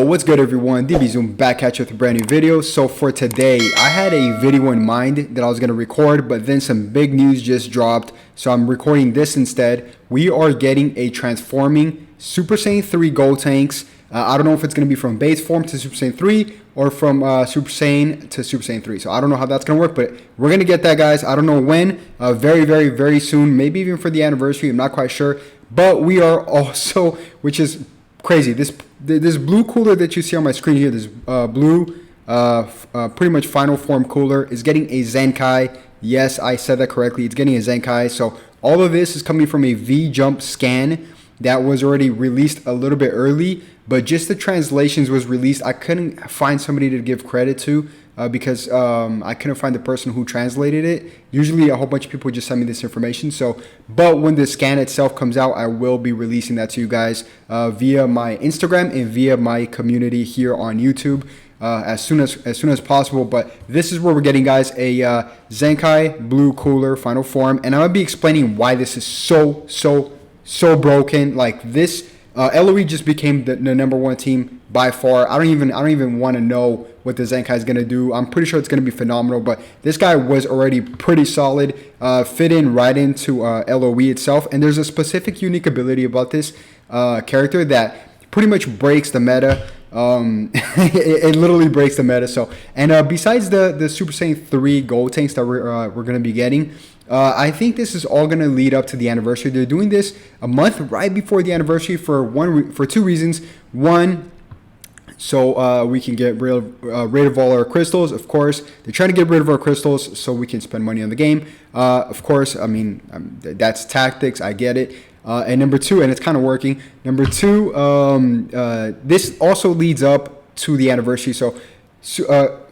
What's good everyone? DB Zoom back at you with a brand new video. So for today, I had a video in mind that I was going to record, but then some big news just dropped. So I'm recording this instead. We are getting a transforming Super Saiyan 3 Gotenks. I don't know if it's going to be from base form to Super Saiyan 3 or from Super Saiyan to Super Saiyan 3. So I don't know how that's going to work, but we're going to get that, guys. I don't know when. Very soon. Maybe even for the anniversary. I'm not quite sure. But we are also, which is crazy, this blue cooler that you see on my screen here, this blue pretty much final form cooler is getting a Zenkai. Yes, I said that correctly. It's getting a Zenkai. So all of this is coming from a V-Jump scan that was already released a little bit early, but just the translations was released. I couldn't find somebody to give credit to because I couldn't find the person who translated it. Usually a whole bunch of people just send me this information. But when the scan itself comes out, I will be releasing that to you guys via my Instagram and via my community here on YouTube as soon as possible. But this is where we're getting, guys, a Zenkai blue cooler final form, and I'm gonna be explaining why this is so broken. Like this, LOE just became the number one team by far. I don't even want to know what the Zenkai is going to do. I'm pretty sure it's going to be phenomenal, but this guy was already pretty solid, fit in right into LOE itself. And there's a specific unique ability about this character that pretty much breaks the meta. It literally breaks the meta. So, and besides the Super Saiyan 3 Gotenks that we're going to be getting, I think this is all going to lead up to the anniversary. They're doing this a month right before the anniversary for two reasons. One, so we can get rid of all our crystals. Of course, they're trying to get rid of our crystals so we can spend money on the game. Of course, I mean, that's tactics. I get it. And number two, and it's kind of working. Number two, this also leads up to the anniversary. So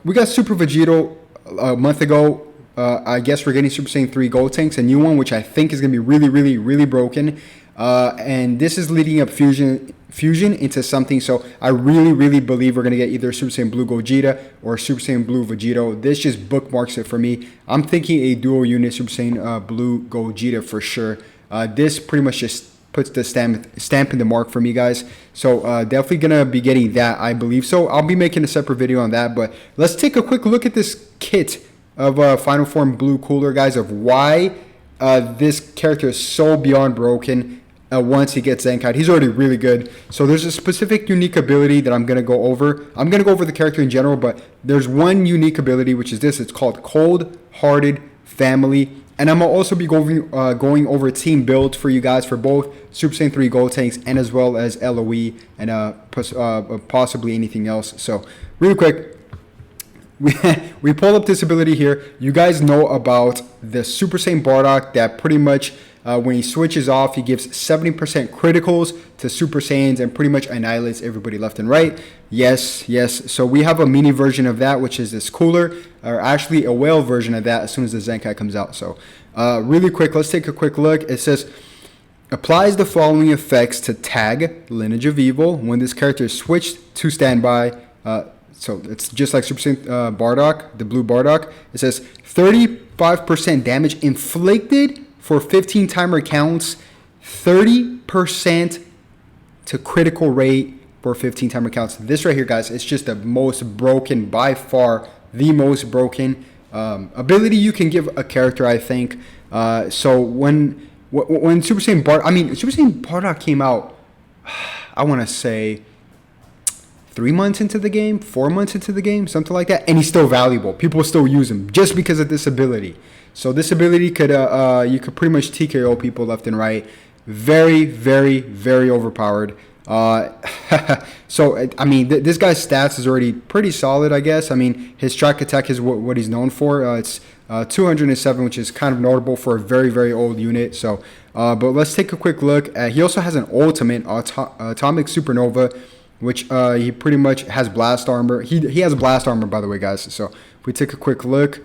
we got Super Vegito a month ago. I guess we're getting Super Saiyan 3 Gotenks, a new one, which I think is going to be really broken. And this is leading up fusion into something. So I really believe we're going to get either Super Saiyan Blue Gogeta or Super Saiyan Blue Vegito. This just bookmarks it for me. I'm thinking a dual unit Super Saiyan Blue Gogeta for sure. This pretty much just puts the stamp in the mark for me, guys. So definitely going to be getting that, I believe. So I'll be making a separate video on that. But let's take a quick look at this kit of Final Form Blue Cooler, guys, of why this character is so beyond broken once he gets Zenkai. He's already really good. So there's a specific unique ability that I'm going to go over. I'm going to go over the character in general, but there's one unique ability, which is this. It's called Cold-Hearted Family. And I'm going to also be going over team build for you guys for both Super Saiyan 3 Gotenks and as well as LOE and possibly anything else. So really quick, we pull up this ability here. You guys know about the Super Saiyan Bardock that pretty much when he switches off, he gives 70% criticals to Super Saiyans and pretty much annihilates everybody left and right. Yes. So we have a mini version of that, which is this cooler, or actually a whale version of that as soon as the Zenkai comes out. So really quick, let's take a quick look. It says, applies the following effects to tag Lineage of Evil when this character is switched to standby. So it's just like Super Saiyan Bardock, the blue Bardock. It says 35% damage inflicted for 15 timer counts, 30% to critical rate for 15 timer counts. This right here, guys, it's just the most broken, by far the most broken ability you can give a character, I think. So when Super Saiyan Bardock came out, I want to say 3 months into the game, 4 months into the game, something like that, and he's still valuable. People still use him just because of this ability. So this ability could you could pretty much TKO people left and right. Very overpowered. So I mean, this guy's stats is already pretty solid, I guess. I mean, his track attack is what he's known for. It's 207, which is kind of notable for a very old unit. So, but let's take a quick look. He also has an ultimate, Atomic Supernova, which he pretty much has blast armor. He has blast armor, by the way, guys. So if we take a quick look,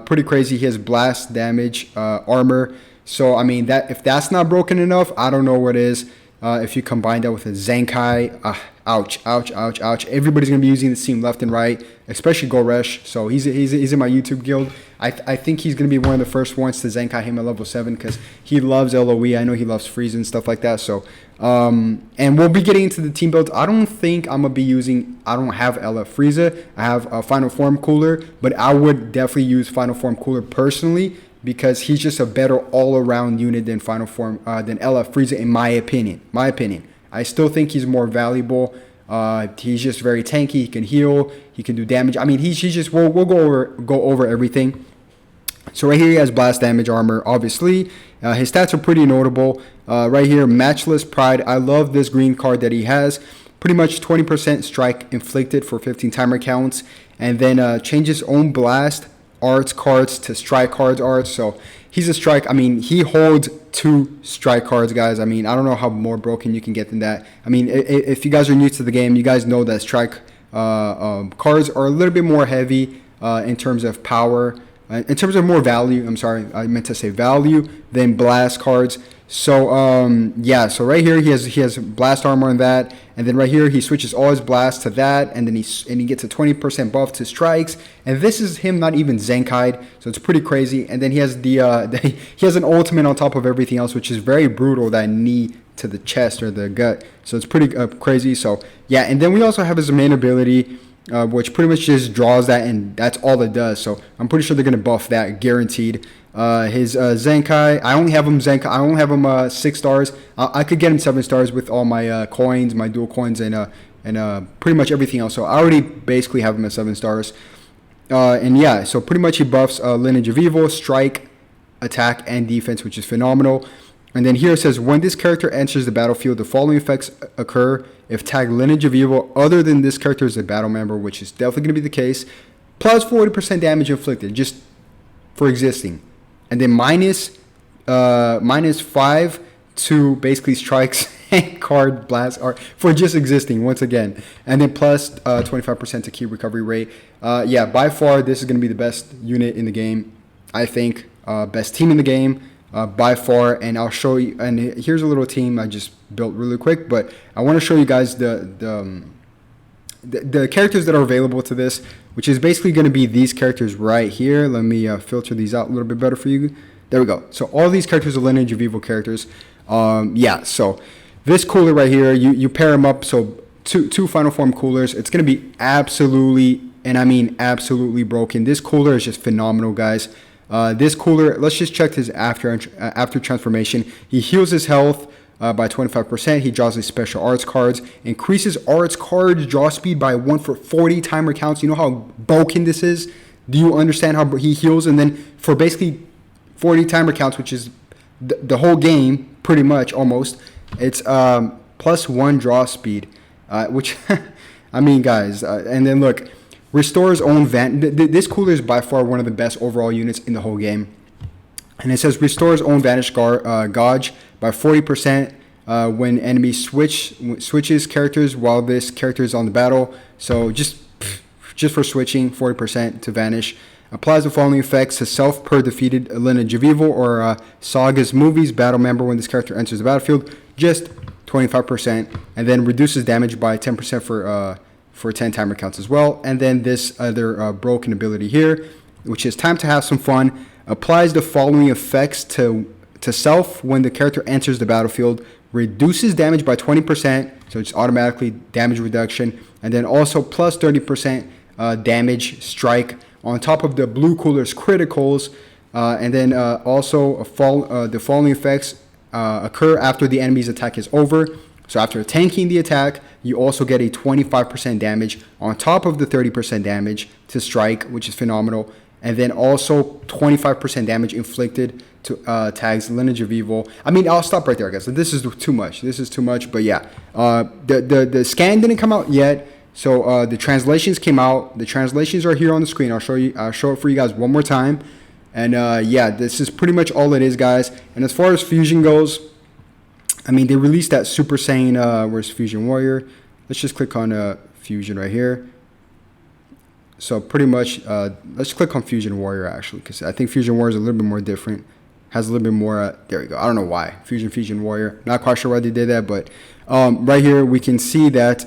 pretty crazy. He has blast damage armor. So I mean, that if that's not broken enough, I don't know what is. If you combine that with a Zenkai, ouch, ouch, ouch, ouch. Everybody's going to be using this team left and right, especially Goresh. So he's in my YouTube guild. I think he's going to be one of the first ones to Zenkai him at level 7 because he loves LOE. I know he loves Frieza and stuff like that. So, and we'll be getting into the team builds. I don't think I'm going to be using, I don't have LF Frieza. I have a Final Form Cooler, but I would definitely use Final Form Cooler personally, because he's just a better all-around unit than Final Form than LF Frieza, in my opinion. I still think he's more valuable. He's just very tanky. He can heal. He can do damage. I mean, he's just we'll go over everything. So right here he has blast damage armor. Obviously, his stats are pretty notable. Right here, Matchless Pride. I love this green card that he has. Pretty much 20% strike inflicted for 15 timer counts, and then changes his own blast arts cards to strike cards arts. So he's a strike. I mean, he holds 2 strike cards, guys. I mean, I don't know how more broken you can get than that. I mean, if you guys are new to the game, you guys know that strike cards are a little bit more heavy in terms of power, in terms of more value. I'm sorry, I meant to say value than blast cards. So yeah, so right here he has blast armor on that, and then right here he switches all his blasts to that, and then he gets a 20% buff to strikes, and this is him not even Zenkai'd, so it's pretty crazy. And then he has he has an ultimate on top of everything else, which is very brutal, that knee to the chest or the gut, so it's pretty crazy. So yeah, and then we also have his main ability, which pretty much just draws that, and that's all it does. So I'm pretty sure they're gonna buff that, guaranteed. His Zenkai, I only have him 6 stars. I could get him 7 stars with all my coins, my dual coins, and pretty much everything else. So I already basically have him at 7 stars. And yeah, so pretty much he buffs Lineage of Evil, strike, attack, and defense, which is phenomenal. And then here it says, when this character enters the battlefield, the following effects occur if tagged Lineage of Evil other than this character is a battle member, which is definitely going to be the case. Plus 40% damage inflicted, just for existing. And then minus 5 to basically strikes and card blast art for just existing once again. And then plus 25% to key recovery rate. Yeah, by far this is going to be the best unit in the game, I think. Best team in the game. By far, and I'll show you, and here's a little team I just built really quick, but I want to show you guys the characters that are available to this, which is basically going to be these characters right here. Let me filter these out a little bit better for you. There we go. So all these characters are Lineage of Evil characters. Yeah, so this cooler right here, you pair them up, so two Final Form coolers. It's going to be absolutely, and I mean absolutely broken. This cooler is just phenomenal, guys. This cooler, let's just check his after transformation. He heals his health by 25%. He draws his special arts cards, increases arts cards draw speed by 1 for 40 timer counts. You know how broken this is? Do you understand how he heals? And then for basically 40 timer counts, which is the whole game, pretty much almost, it's plus 1 draw speed, which I mean, guys, and then look. Restores own this cooler is by far one of the best overall units in the whole game. And it says restores own vanish gauge by 40% when enemy switches characters while this character is on the battle. So just for switching, 40% to vanish. Applies the following effects to self per defeated Lineage of Evil or Saga's movies battle member when this character enters the battlefield. Just 25%, and then reduces damage by 10% for 10 timer counts as well. And then this other broken ability here, which is time to have some fun, applies the following effects to self when the character enters the battlefield, reduces damage by 20%, so it's automatically damage reduction, and then also plus 30% damage strike on top of the blue cooler's criticals, and then also the following effects occur after the enemy's attack is over. So after tanking the attack, you also get a 25% damage on top of the 30% damage to strike, which is phenomenal. And then also 25% damage inflicted to tags Lineage of Evil. I mean, I'll stop right there, guys. This is too much. This is too much. But yeah, the scan didn't come out yet. So the translations came out. The translations are here on the screen. I'll show it for you guys one more time. And yeah, this is pretty much all it is, guys. And as far as fusion goes, I mean, they released that Super Saiyan, where's Fusion Warrior? Let's just click on Fusion right here. So pretty much, let's click on Fusion Warrior, actually, because I think Fusion Warrior is a little bit more different. has a little bit more, there we go. I don't know why. Fusion Warrior. Not quite sure why they did that, but right here we can see that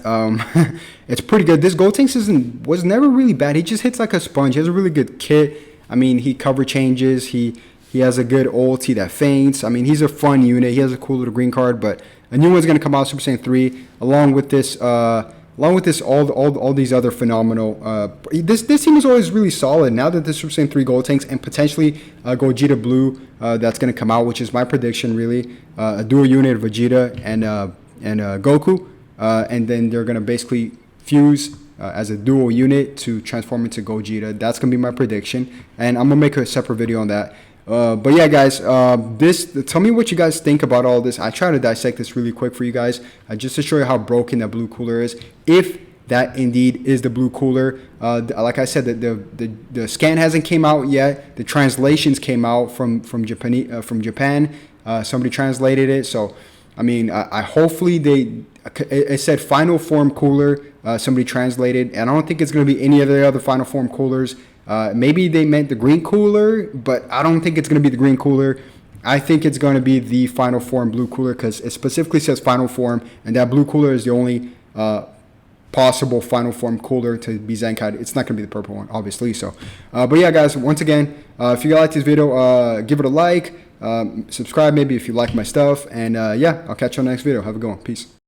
it's pretty good. This Gotenks was never really bad. He just hits like a sponge. He has a really good kit. I mean, he cover changes. He has a good ulti that faints. I mean, he's a fun unit. He has a cool little green card, but a new one's going to come out, Super Saiyan 3, along with this, all these other phenomenal. This team is always really solid. Now that the Super Saiyan 3 Gotenks and potentially Gogeta Blue that's going to come out, which is my prediction, really, a dual unit of Vegeta and Goku, and then they're going to basically fuse as a dual unit to transform into Gogeta. That's going to be my prediction, and I'm going to make a separate video on that. But yeah, guys, tell me what you guys think about all this. I try to dissect this really quick for you guys, just to show you how broken that blue cooler is. If that indeed is the blue cooler, like I said, the scan hasn't came out yet. The translations came out from Japan. Somebody translated it, so I mean, I hopefully it said final form cooler. Somebody translated, and I don't think it's going to be any of the other final form coolers. Maybe they meant the green cooler, but I don't think it's going to be the green cooler. I think it's going to be the final form blue cooler, because it specifically says final form, and that blue cooler is the only possible final form cooler to be Zenkai. It's not going to be the purple one, obviously. So, but yeah, guys, once again, if you like this video, give it a like, subscribe maybe if you like my stuff, and yeah, I'll catch you on the next video. Have a good one. Peace.